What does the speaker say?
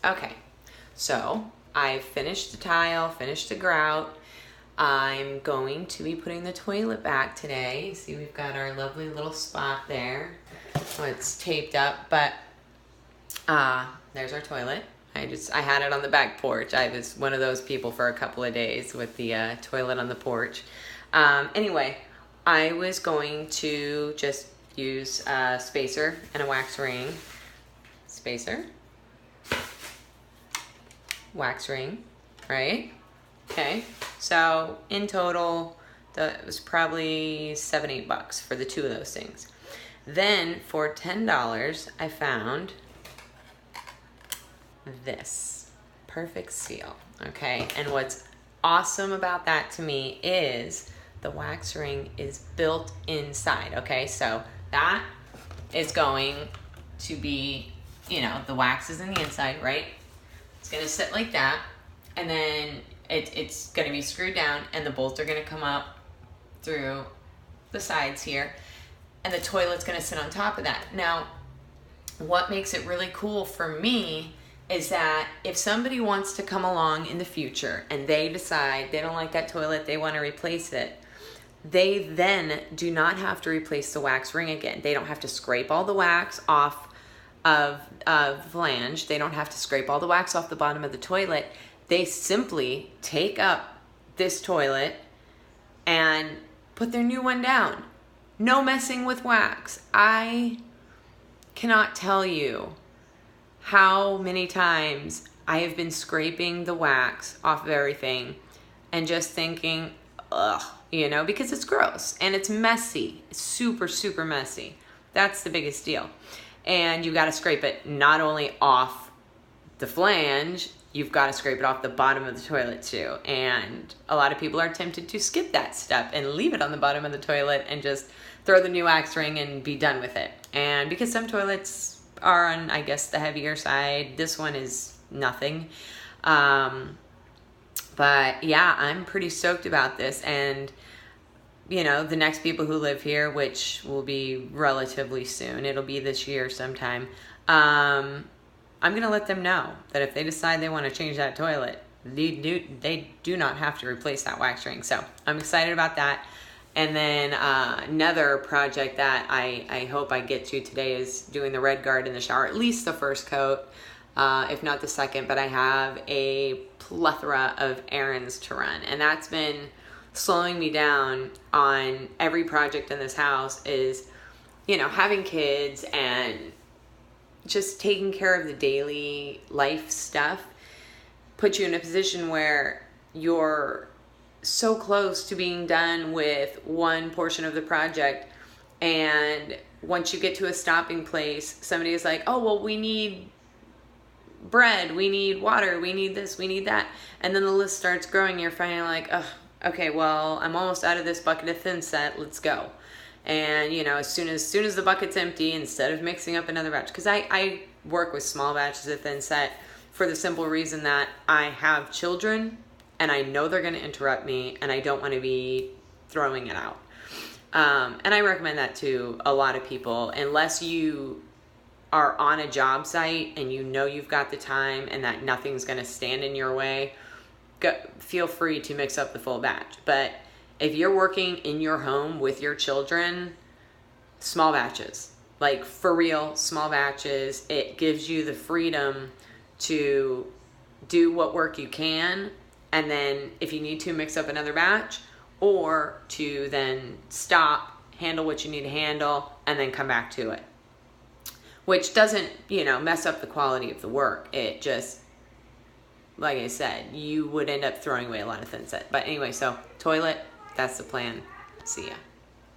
Okay, so I finished the tile, finished the grout. I'm going to be putting the toilet back today. See, we've got our lovely little spot there. Oh, it's taped up, but there's our toilet. I had it on the back porch. I was one of those people for a couple of days with the toilet on the porch. Anyway, I was going to just use a spacer and a wax ring. Spacer. Wax ring, right? Okay, so in total, it was probably $7-8 for the two of those things. Then for $10, I found this perfect seal, okay? And what's awesome about that to me is the wax ring is built inside, okay? So that is going to be, the wax is in the inside, right? It's gonna sit like that, and then it's gonna be screwed down, and the bolts are gonna come up through the sides here, and the toilet's gonna sit on top of that. Now, what makes it really cool for me is that if somebody wants to come along in the future and they decide they don't like that toilet, they wanna replace it, they then do not have to replace the wax ring again. They don't have to scrape all the wax off of flange. They don't have to scrape all the wax off the bottom of the toilet. They simply take up this toilet and put their new one down. No messing with wax. I cannot tell you how many times I have been scraping the wax off of everything and just thinking, ugh, because it's gross and it's messy. It's super, super messy. That's the biggest deal. And you got to scrape it not only off the flange, you've got to scrape it off the bottom of the toilet too. And a lot of people are tempted to skip that step and leave it on the bottom of the toilet and just throw the new wax ring and be done with it. And because some toilets are on, I guess, the heavier side, this one is nothing. But yeah, I'm pretty stoked about this. And the next people who live here, which will be relatively soon, it'll be this year sometime, I'm going to let them know that if they decide they want to change that toilet, they do not have to replace that wax ring. So I'm excited about that. And then another project that I hope I get to today is doing the red guard in the shower, at least the first coat, if not the second. But I have a plethora of errands to run, and that's been slowing me down on every project in this house is, having kids and just taking care of the daily life stuff puts you in a position where you're so close to being done with one portion of the project, and once you get to a stopping place, somebody is like, oh, well, we need bread, we need water, we need this, we need that, and then the list starts growing. You're finally like, oh, okay, well, I'm almost out of this bucket of thin set, let's go. And as soon as the bucket's empty, instead of mixing up another batch, because I work with small batches of thin set for the simple reason that I have children and I know they're going to interrupt me and I don't want to be throwing it out. And I recommend that to a lot of people, unless you are on a job site and you've got the time and that nothing's going to stand in your way. Feel free to mix up the full batch. But if you're working in your home with your children, small batches, like for real, small batches, it gives you the freedom to do what work you can, and then if you need to, mix up another batch, or to then stop, handle what you need to handle, and then come back to it, which doesn't mess up the quality of the work. It just, like I said, you would end up throwing away a lot of thin set. But anyway, so toilet, that's the plan. See ya.